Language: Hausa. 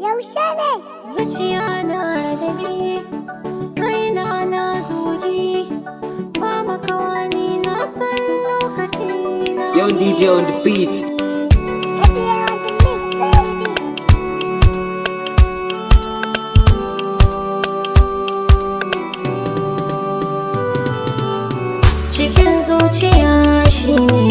Yaushe ne? Zuciya na radadi, raina na zugi, ba makawani na san lokaci na. Young DJ on the beat. Cikin zuciya shine